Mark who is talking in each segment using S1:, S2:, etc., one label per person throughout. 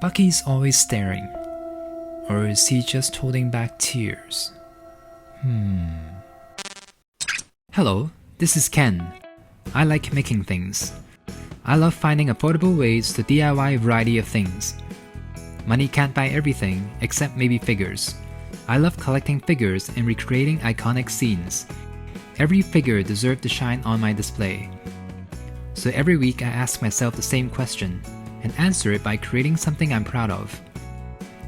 S1: Bucky's always staring. Or is he just holding back tears? Hello, this is Ken. I like making things. I love finding affordable ways to DIY a variety of things. Money can't buy everything, except maybe figures. I love collecting figures and recreating iconic scenes. Every figure deserved to shine on my display. So every week I ask myself the same question, and answer it by creating something I'm proud of.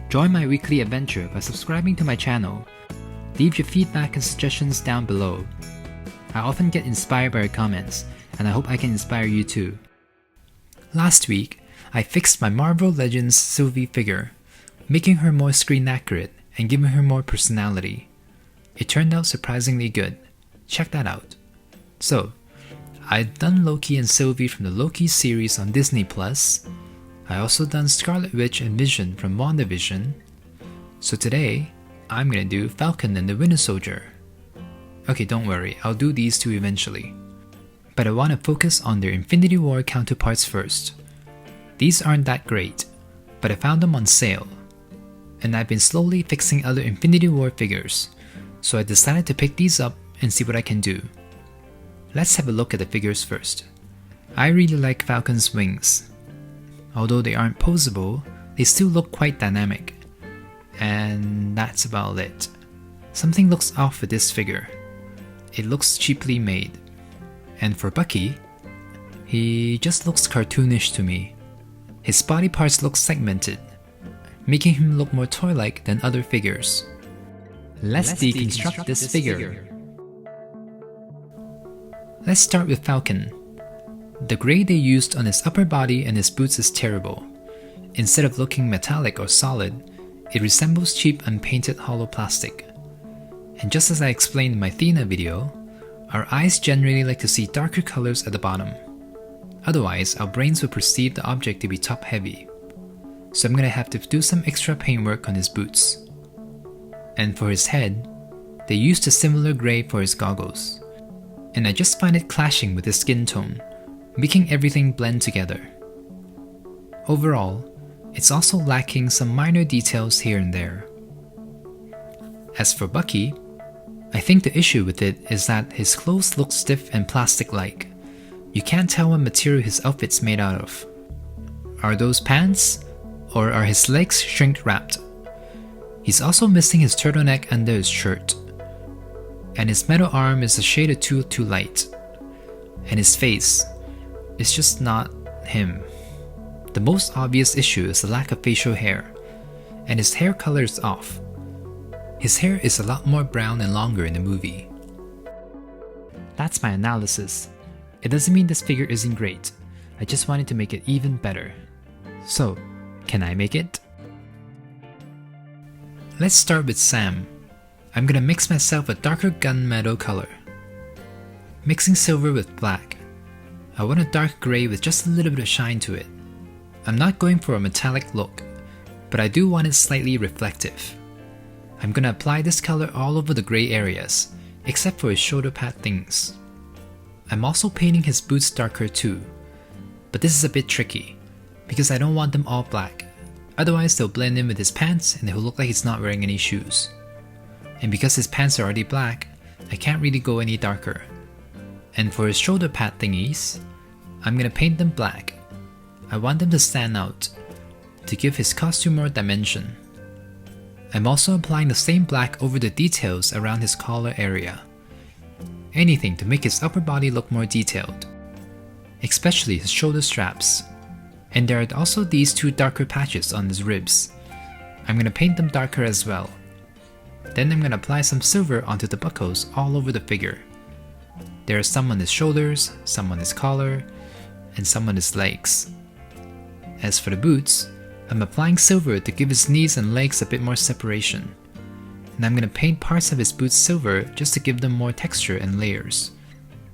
S1: Join my weekly adventure by subscribing to my channel. Leave your feedback and suggestions down below. I often get inspired by your comments, and I hope I can inspire you too. Last week, I fixed my Marvel Legends Sylvie figure, making her more screen accurate and giving her more personality. It turned out surprisingly good. Check that out. So, I've done Loki and Sylvie from the Loki series on Disney+. I also done Scarlet Witch and Vision from WandaVision. So today, I'm gonna do Falcon and the Winter Soldier. Okay, don't worry, I'll do these two eventually. But I want to focus on their Infinity War counterparts first. These aren't that great, but I found them on sale. And I've been slowly fixing other Infinity War figures, so I decided to pick these up and see what I can do. Let's have a look at the figures first. I really like Falcon's wings. Although they aren't posable, they still look quite dynamic. And that's about it. Something looks off with this figure. It looks cheaply made. And for Bucky, he just looks cartoonish to me. His body parts look segmented, making him look more toy-like than other figures. Let's deconstruct this figure. Let's start with Falcon. The grey they used on his upper body and his boots is terrible. Instead of looking metallic or solid, it resembles cheap unpainted hollow plastic. And just as I explained in my Thena video, our eyes generally like to see darker colors at the bottom. Otherwise, our brains will perceive the object to be top-heavy. So I'm gonna have to do some extra paintwork on his boots. And for his head, they used a similar grey for his goggles. And I just find it clashing with his skin tone, making everything blend together. Overall, it's also lacking some minor details here and there. As for Bucky, I think the issue with it is that his clothes look stiff and plastic-like. You can't tell what material his outfit's made out of. Are those pants? Or are his legs shrink-wrapped? He's also missing his turtleneck under his shirt. And his metal arm is a shade or two too light. And his face is just not him. The most obvious issue is the lack of facial hair, and his hair color is off. His hair is a lot more brown and longer in the movie. That's my analysis. It doesn't mean this figure isn't great, I just wanted to make it even better. So, can I make it? Let's start with Sam. I'm gonna mix myself a darker gunmetal color. Mixing silver with black. I want a dark grey with just a little bit of shine to it. I'm not going for a metallic look, but I do want it slightly reflective. I'm gonna apply this color all over the grey areas, except for his shoulder pad things. I'm also painting his boots darker too, but this is a bit tricky, because I don't want them all black, otherwise they'll blend in with his pants and he'll look like he's not wearing any shoes. And because his pants are already black, I can't really go any darker. And for his shoulder pad thingies, I'm gonna paint them black. I want them to stand out, to give his costume more dimension. I'm also applying the same black over the details around his collar area. Anything to make his upper body look more detailed, especially his shoulder straps. And there are also these two darker patches on his ribs. I'm gonna paint them darker as well. Then I'm gonna apply some silver onto the buckles all over the figure. There are some on his shoulders, some on his collar, and some on his legs. As for the boots, I'm applying silver to give his knees and legs a bit more separation. And I'm gonna paint parts of his boots silver just to give them more texture and layers,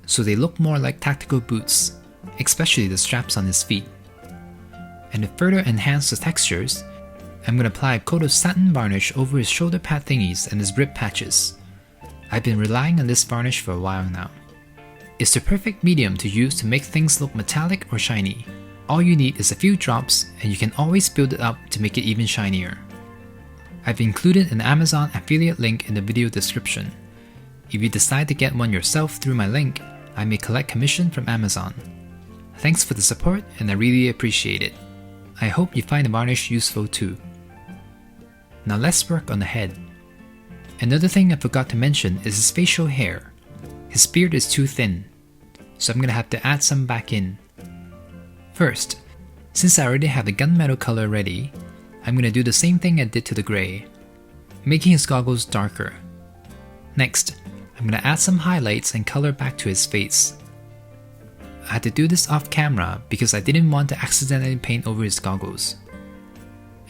S1: so they look more like tactical boots, especially the straps on his feet. And to further enhance the textures, I'm gonna apply a coat of satin varnish over his shoulder pad thingies and his rib patches. I've been relying on this varnish for a while now. It's the perfect medium to use to make things look metallic or shiny. All you need is a few drops and you can always build it up to make it even shinier. I've included an Amazon affiliate link in the video description. If you decide to get one yourself through my link, I may collect commission from Amazon. Thanks for the support and I really appreciate it. I hope you find the varnish useful too. Now let's work on the head. Another thing I forgot to mention is his facial hair. His beard is too thin, so I'm gonna have to add some back in. First, since I already have the gunmetal color ready, I'm gonna do the same thing I did to the grey, making his goggles darker. Next, I'm gonna add some highlights and color back to his face. I had to do this off camera because I didn't want to accidentally paint over his goggles.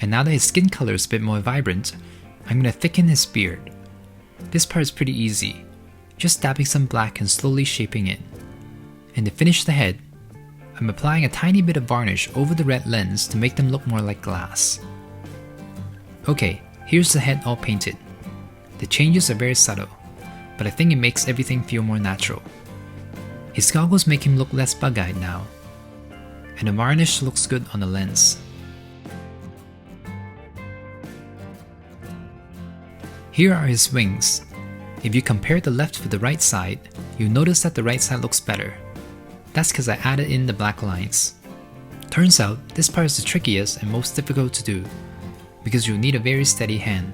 S1: And now that his skin color is a bit more vibrant, I'm gonna thicken his beard. This part is pretty easy, just dabbing some black and slowly shaping it. And to finish the head, I'm applying a tiny bit of varnish over the red lens to make them look more like glass. Okay, here's the head all painted. The changes are very subtle, but I think it makes everything feel more natural. His goggles make him look less bug-eyed now, and the varnish looks good on the lens. Here are his wings. If you compare the left with the right side, you'll notice that the right side looks better. That's because I added in the black lines. Turns out, this part is the trickiest and most difficult to do, because you'll need a very steady hand.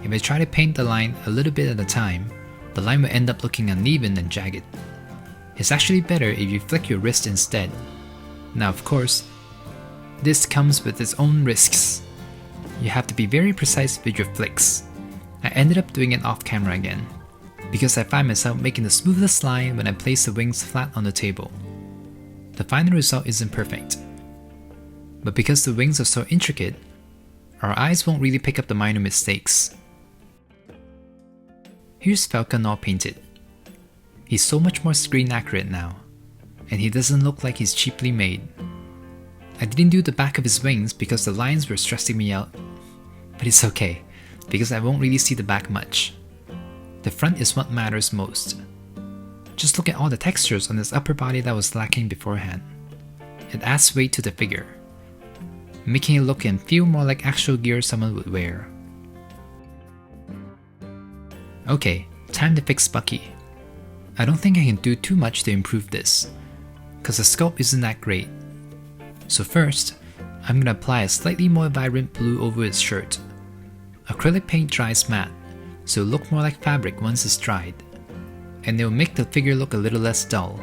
S1: If I try to paint the line a little bit at a time, the line will end up looking uneven and jagged. It's actually better if you flick your wrist instead. Now of course, this comes with its own risks. You have to be very precise with your flicks. I ended up doing it off camera again, because I find myself making the smoothest line when I place the wings flat on the table. The final result isn't perfect, but because the wings are so intricate, our eyes won't really pick up the minor mistakes. Here's Falcon all painted. He's so much more screen accurate now, and he doesn't look like he's cheaply made. I didn't do the back of his wings because the lines were stressing me out, but it's okay, because I won't really see the back much. The front is what matters most. Just look at all the textures on his upper body that was lacking beforehand. It adds weight to the figure, making it look and feel more like actual gear someone would wear. Okay, time to fix Bucky. I don't think I can do too much to improve this, cause the sculpt isn't that great. So first, I'm gonna apply a slightly more vibrant blue over his shirt. Acrylic paint dries matte, so it'll look more like fabric once it's dried, and it'll make the figure look a little less dull.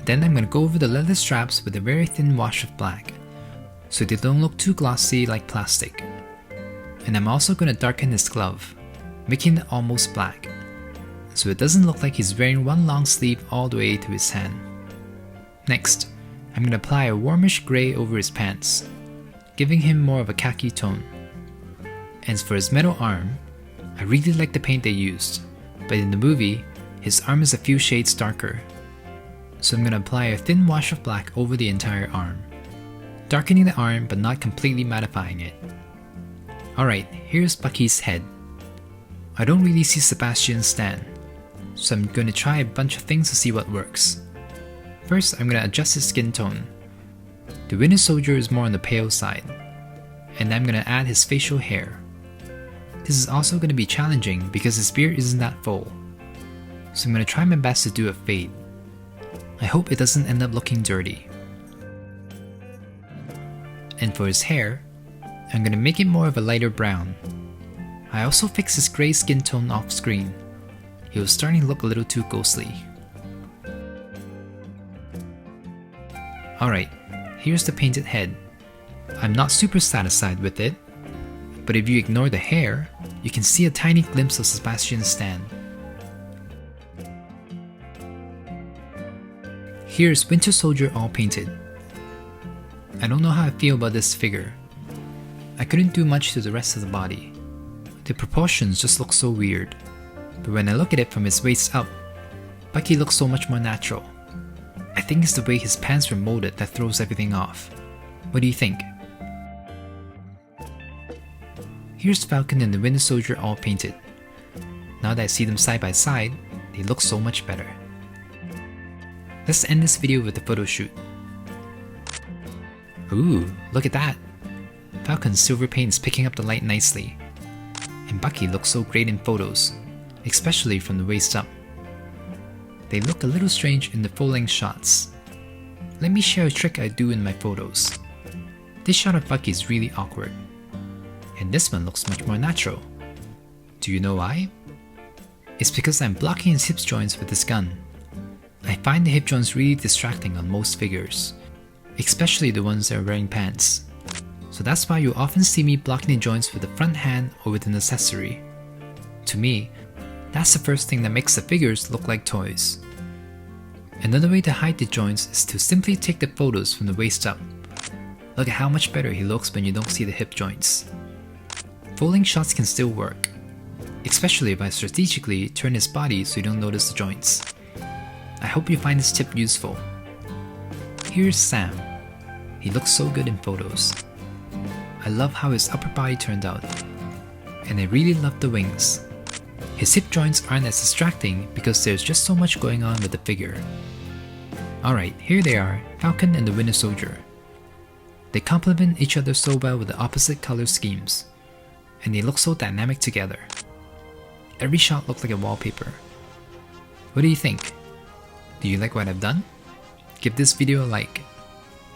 S1: Then I'm gonna go over the leather straps with a very thin wash of black, so they don't look too glossy like plastic. And I'm also gonna darken his glove, making it almost black, so it doesn't look like he's wearing one long sleeve all the way to his hand. Next, I'm gonna apply a warmish grey over his pants, giving him more of a khaki tone. And for his metal arm, I really like the paint they used, but in the movie, his arm is a few shades darker. So I'm gonna apply a thin wash of black over the entire arm, darkening the arm but not completely mattifying it. Alright, here's Bucky's head. I don't really see Sebastian's stand, so I'm gonna try a bunch of things to see what works. First, I'm gonna adjust his skin tone. The Winter Soldier is more on the pale side, and I'm gonna add his facial hair. This is also going to be challenging because his beard isn't that full, so I'm going to try my best to do a fade. I hope it doesn't end up looking dirty. And for his hair, I'm going to make it more of a lighter brown. I also fixed his grey skin tone off screen. He was starting to look a little too ghostly. Alright, here's the painted head. I'm not super satisfied with it, but if you ignore the hair, you can see a tiny glimpse of Sebastian's stand. Here's Winter Soldier all painted. I don't know how I feel about this figure. I couldn't do much to the rest of the body. The proportions just look so weird, but when I look at it from his waist up, Bucky looks so much more natural. I think it's the way his pants were molded that throws everything off. What do you think? Here's Falcon and the Winter Soldier all painted. Now that I see them side by side, they look so much better. Let's end this video with the photo shoot. Ooh, look at that! Falcon's silver paint is picking up the light nicely. And Bucky looks so great in photos, especially from the waist up. They look a little strange in the full-length shots. Let me share a trick I do in my photos. This shot of Bucky is really awkward. And this one looks much more natural. Do you know why? It's because I'm blocking his hip joints with this gun. I find the hip joints really distracting on most figures, especially the ones that are wearing pants. So that's why you often see me blocking the joints with the front hand or with an accessory. To me, that's the first thing that makes the figures look like toys. Another way to hide the joints is to simply take the photos from the waist up. Look at how much better he looks when you don't see the hip joints. Full-length shots can still work, especially if I strategically turn his body so you don't notice the joints. I hope you find this tip useful. Here's Sam. He looks so good in photos. I love how his upper body turned out. And I really love the wings. His hip joints aren't as distracting because there's just so much going on with the figure. Alright, here they are, Falcon and the Winter Soldier. They complement each other so well with the opposite color schemes. And they look so dynamic together. Every shot looks like a wallpaper. What do you think? Do you like what I've done? Give this video a like.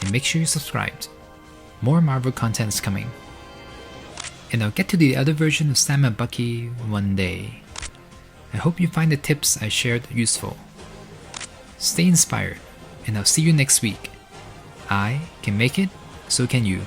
S1: And make sure you're subscribed. More Marvel content is coming. And I'll get to the other version of Sam and Bucky one day. I hope you find the tips I shared useful. Stay inspired, and I'll see you next week. I can make it, so can you.